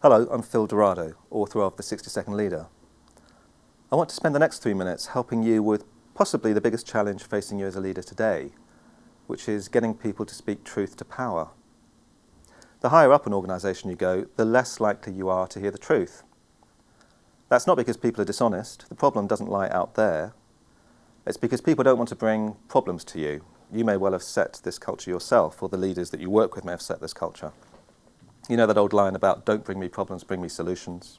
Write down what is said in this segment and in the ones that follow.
Hello, I'm Phil Dourado, author of The 60-Second Leader. I want to spend the next 3 minutes helping you with possibly the biggest challenge facing you as a leader today, which is getting people to speak truth to power. The higher up an organisation you go, the less likely you are to hear the truth. That's not because people are dishonest. The problem doesn't lie out there. It's because people don't want to bring problems to you. You may well have set this culture yourself, or the leaders that you work with may have set this culture. You know that old line about don't bring me problems, bring me solutions.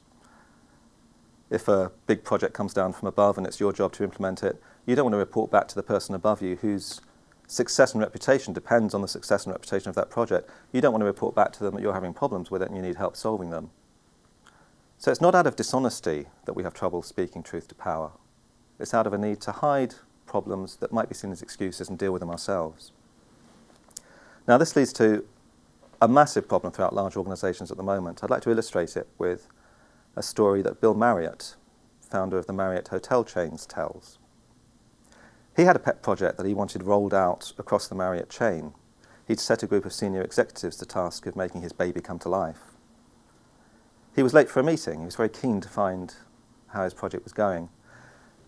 If a big project comes down from above and it's your job to implement it, you don't want to report back to the person above you whose success and reputation depends on the success and reputation of that project. You don't want to report back to them that you're having problems with it and you need help solving them. So it's not out of dishonesty that we have trouble speaking truth to power. It's out of a need to hide problems that might be seen as excuses and deal with them ourselves. Now this leads to a massive problem throughout large organisations at the moment. I'd like to illustrate it with a story that Bill Marriott, founder of the Marriott Hotel Chains, tells. He had a pet project that he wanted rolled out across the Marriott chain. He'd set a group of senior executives the task of making his baby come to life. He was late for a meeting. He was very keen to find how his project was going.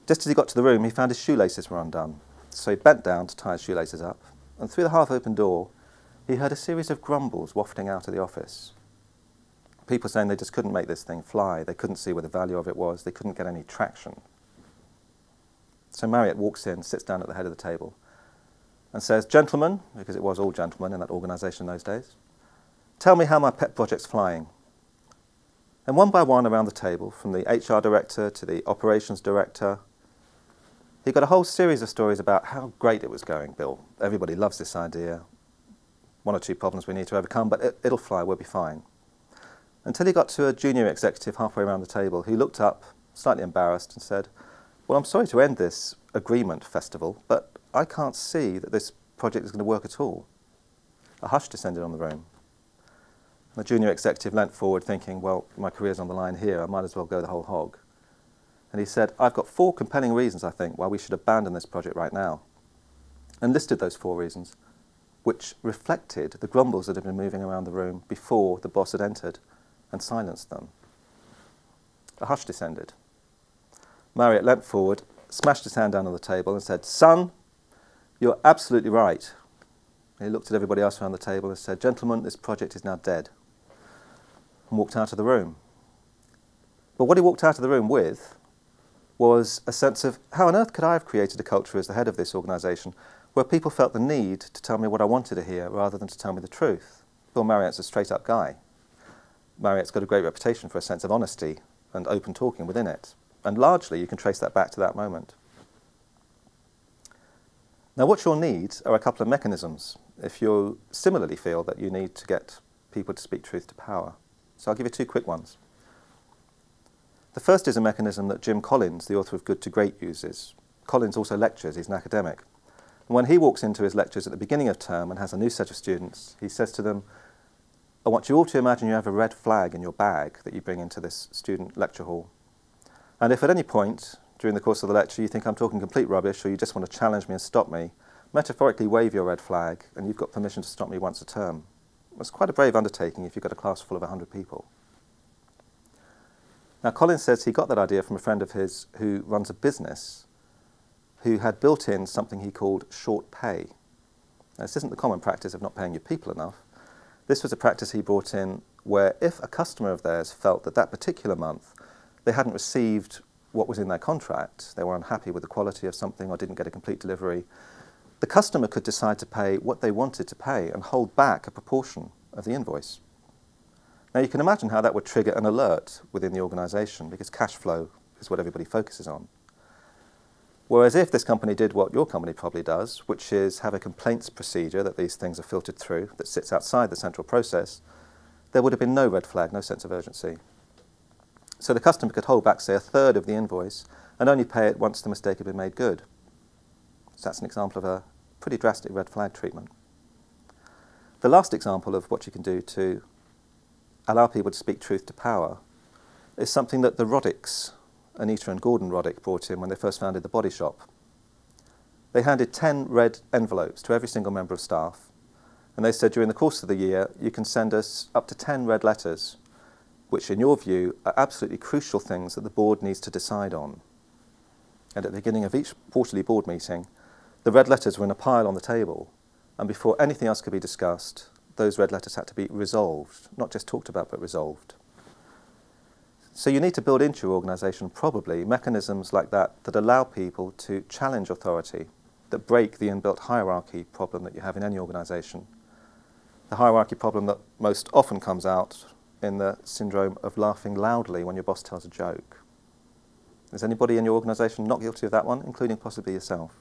Just as he got to the room, he found his shoelaces were undone. So he bent down to tie his shoelaces up, and through the half-open door, he heard a series of grumbles wafting out of the office. People saying they just couldn't make this thing fly. They couldn't see where the value of it was. They couldn't get any traction. So Marriott walks in, sits down at the head of the table, and says, "Gentlemen," because it was all gentlemen in that organisation in those days, "tell me how my pet project's flying." And one by one around the table, from the HR director to the operations director, he got a whole series of stories about how great it was going. "Bill, everybody loves this idea. One or two problems we need to overcome, but it'll fly, we'll be fine." Until he got to a junior executive halfway around the table who looked up, slightly embarrassed, and said, "Well, I'm sorry to end this agreement festival, but I can't see that this project is going to work at all." A hush descended on the room. The junior executive leant forward thinking, well, my career's on the line here, I might as well go the whole hog. And he said, "I've got 4 compelling reasons, I think, why we should abandon this project right now." And listed those 4 reasons, which reflected the grumbles that had been moving around the room before the boss had entered and silenced them. A hush descended. Marriott leant forward, smashed his hand down on the table and said, "Son, you're absolutely right." He looked at everybody else around the table and said, "Gentlemen, this project is now dead," and walked out of the room. But what he walked out of the room with was a sense of, how on earth could I have created a culture as the head of this organisation where people felt the need to tell me what I wanted to hear rather than to tell me the truth? Bill Marriott's a straight-up guy. Marriott's got a great reputation for a sense of honesty and open talking within it. And largely, you can trace that back to that moment. Now, what you'll need are a couple of mechanisms if you similarly feel that you need to get people to speak truth to power. So I'll give you 2 quick ones. The first is a mechanism that Jim Collins, the author of Good to Great, uses. Collins also lectures, he's an academic. And when he walks into his lectures at the beginning of term and has a new set of students, he says to them, "I want you all to imagine you have a red flag in your bag that you bring into this student lecture hall. And if at any point during the course of the lecture you think I'm talking complete rubbish or you just want to challenge me and stop me, metaphorically wave your red flag and you've got permission to stop me once a term." It's quite a brave undertaking if you've got a class full of 100 people. Now, Collins says he got that idea from a friend of his who runs a business who had built in something he called short pay. Now, this isn't the common practice of not paying your people enough. This was a practice he brought in where if a customer of theirs felt that that particular month they hadn't received what was in their contract, they were unhappy with the quality of something or didn't get a complete delivery, the customer could decide to pay what they wanted to pay and hold back a proportion of the invoice. Now you can imagine how that would trigger an alert within the organisation because cash flow is what everybody focuses on. Whereas if this company did what your company probably does, which is have a complaints procedure that these things are filtered through, that sits outside the central process, there would have been no red flag, no sense of urgency. So the customer could hold back, say, 1/3 of the invoice and only pay it once the mistake had been made good. So that's an example of a pretty drastic red flag treatment. The last example of what you can do to allow people to speak truth to power is something that the Roddicks, Anita and Gordon Roddick, brought in when they first founded the Body Shop. They handed 10 red envelopes to every single member of staff, and they said during the course of the year you can send us up to 10 red letters which in your view are absolutely crucial things that the board needs to decide on. And at the beginning of each quarterly board meeting, the red letters were in a pile on the table, and before anything else could be discussed, those red letters had to be resolved, not just talked about, but resolved. So you need to build into your organisation probably mechanisms like that that allow people to challenge authority, that break the inbuilt hierarchy problem that you have in any organisation. The hierarchy problem that most often comes out in the syndrome of laughing loudly when your boss tells a joke. Is anybody in your organisation not guilty of that one, including possibly yourself?